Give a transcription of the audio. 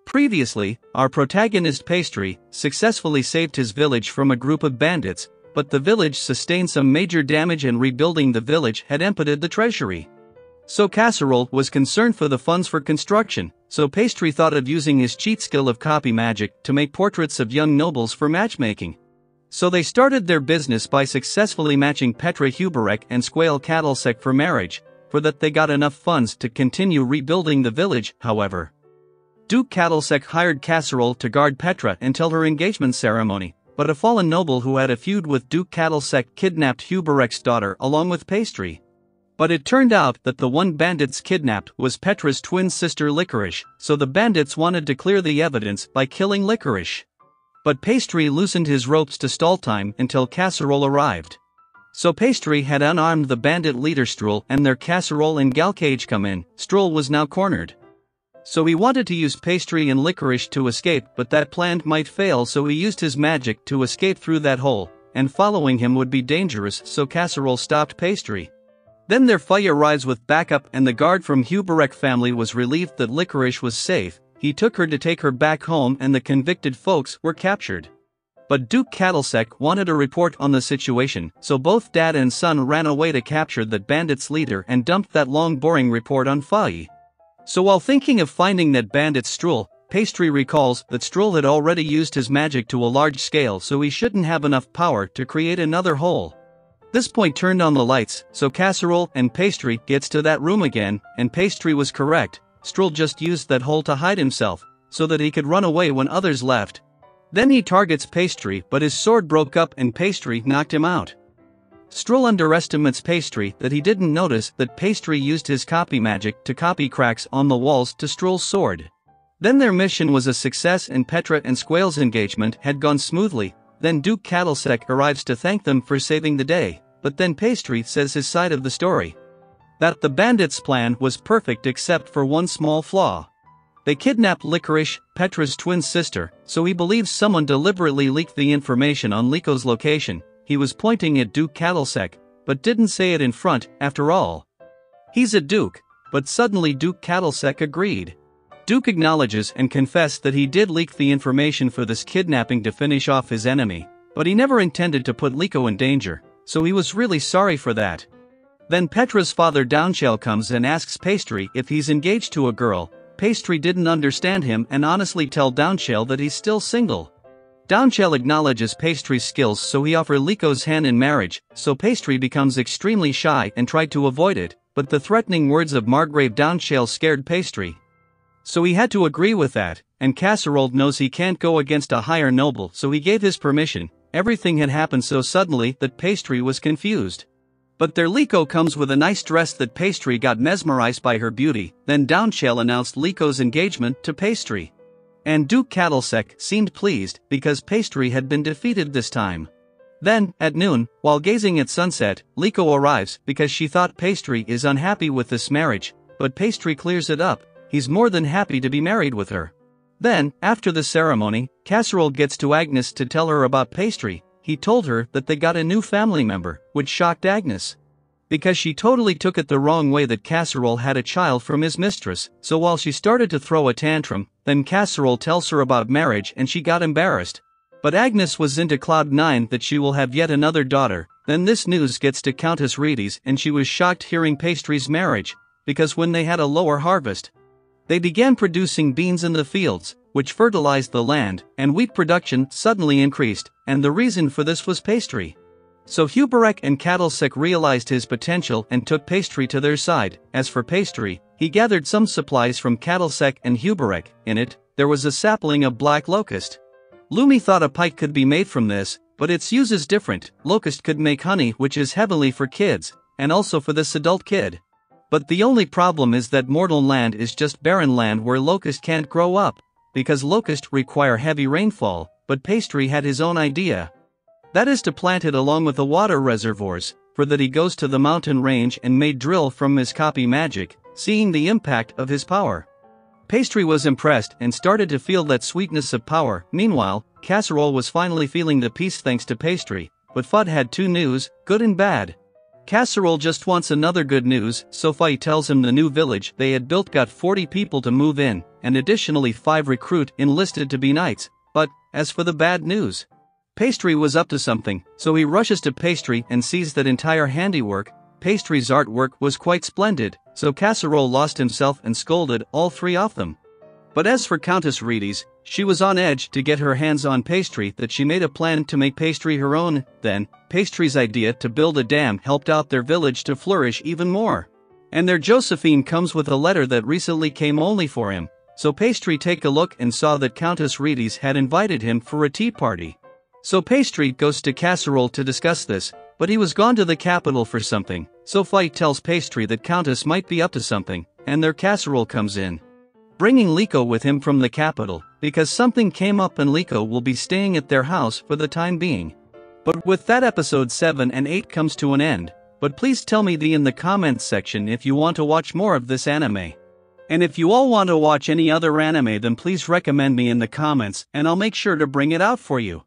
Previously, our protagonist Pastry successfully saved his village from a group of bandits, but the village sustained some major damage and rebuilding the village had emptied the treasury. So Casserole was concerned for the funds for construction, so Pastry thought of using his cheat skill of copy magic to make portraits of young nobles for matchmaking. So they started their business by successfully matching Petra Huberek and Squale Cattlesec for marriage, for that they got enough funds to continue rebuilding the village. However, Duke Cattlesec hired Casserole to guard Petra until her engagement ceremony, but a fallen noble who had a feud with Duke Cattlesec kidnapped Huberek's daughter along with Pastry. But it turned out that the one bandits kidnapped was Petra's twin sister Licorice, so the bandits wanted to clear the evidence by killing Licorice. But Pastry loosened his ropes to stall time until Casserole arrived. So Pastry had unarmed the bandit leader Stroll, and their Casserole and Galcage come in. Stroll was now cornered. So he wanted to use Pastry and Licorice to escape, but that plan might fail, so he used his magic to escape through that hole, and following him would be dangerous, so Casserole stopped Pastry. Then their fight arrives with backup, and the guard from Huberek family was relieved that Licorice was safe. He took her to take her back home and the convicted folks were captured. But Duke Cattlesec wanted a report on the situation, so both dad and son ran away to capture the bandits' leader and dumped that long boring report on Faye. So while thinking of finding that bandit Stroll, Pastry recalls that Stroll had already used his magic to a large scale, so he shouldn't have enough power to create another hole. This point turned on the lights, so Casserole and Pastry gets to that room again, and Pastry was correct. Stroll just used that hole to hide himself, so that he could run away when others left. Then he targets Pastry, but his sword broke up and Pastry knocked him out. Stroll underestimates Pastry that he didn't notice that Pastry used his copy magic to copy cracks on the walls to Stroll's sword. Then their mission was a success and Petra and Squale's engagement had gone smoothly. Then Duke Cattlesec arrives to thank them for saving the day, but then Pastry says his side of the story. That the bandits' plan was perfect except for one small flaw. They kidnapped Licorice, Petra's twin sister, so he believes someone deliberately leaked the information on Lico's location. He was pointing at Duke Cattlesec, but didn't say it in front. After all, he's a duke. But suddenly Duke Cattlesec agreed. Duke acknowledges and confessed that he did leak the information for this kidnapping to finish off his enemy, but he never intended to put Lico in danger, so he was really sorry for that. Then Petra's father Downshell comes and asks Pastry if he's engaged to a girl. Pastry didn't understand him and honestly tell Downshell that he's still single. Downshell acknowledges Pastry's skills, so he offers Lico's hand in marriage, so Pastry becomes extremely shy and tried to avoid it, but the threatening words of Margrave Downshell scared Pastry. So he had to agree with that, and Casserole knows he can't go against a higher noble, so he gave his permission. Everything had happened so suddenly that Pastry was confused. But their Lico comes with a nice dress that Pastry got mesmerized by her beauty. Then Downshell announced Lico's engagement to Pastry. And Duke Cattlesec seemed pleased because Pastry had been defeated this time. Then, at noon, while gazing at sunset, Lico arrives because she thought Pastry is unhappy with this marriage, but Pastry clears it up. He's more than happy to be married with her. Then, after the ceremony, Casserole gets to Agnes to tell her about Pastry. He told her that they got a new family member, which shocked Agnes. Because she totally took it the wrong way that Casserole had a child from his mistress, so while she started to throw a tantrum, then Casserole tells her about marriage and she got embarrassed. But Agnes was into cloud nine that she will have yet another daughter. Then this news gets to Countess Reedes and she was shocked hearing Pastry's marriage, because when they had a lower harvest, they began producing beans in the fields, which fertilized the land, and wheat production suddenly increased, and the reason for this was Pastry. So Huberek and Cattlesec realized his potential and took Pastry to their side. As for Pastry, he gathered some supplies from Cattlesec and Huberek. In it, there was a sapling of black locust. Lumi thought a pike could be made from this, but its use is different. Locust could make honey, which is heavily for kids, and also for this adult kid. But the only problem is that mortal land is just barren land where locust can't grow up, because locusts require heavy rainfall, but Pastry had his own idea. That is to plant it along with the water reservoirs, for that he goes to the mountain range and made drill from his copy magic, seeing the impact of his power. Pastry was impressed and started to feel that sweetness of power. Meanwhile, Casserole was finally feeling the peace thanks to Pastry, but Fudd had two news, good and bad. Casserole just wants another good news, so Fight tells him the new village they had built got 40 people to move in, and additionally 5 recruit enlisted to be knights. But, as for the bad news, Pastry was up to something, so he rushes to Pastry and sees that entire handiwork. Pastry's artwork was quite splendid, so Casserole lost himself and scolded all 3 of them. But as for Countess Reedes, she was on edge to get her hands on Pastry that she made a plan to make Pastry her own. Then, Pastry's idea to build a dam helped out their village to flourish even more. And their Josephine comes with a letter that recently came only for him, so Pastry take a look and saw that Countess Reedes had invited him for a tea party. So Pastry goes to Casserole to discuss this, but he was gone to the capital for something, so Fight tells Pastry that Countess might be up to something, and their Casserole comes in, bringing Liko with him from the capital, because something came up and Liko will be staying at their house for the time being. But with that, episode 7 and 8 comes to an end, but please tell me in the comments section if you want to watch more of this anime. And if you all want to watch any other anime, then please recommend me in the comments and I'll make sure to bring it out for you.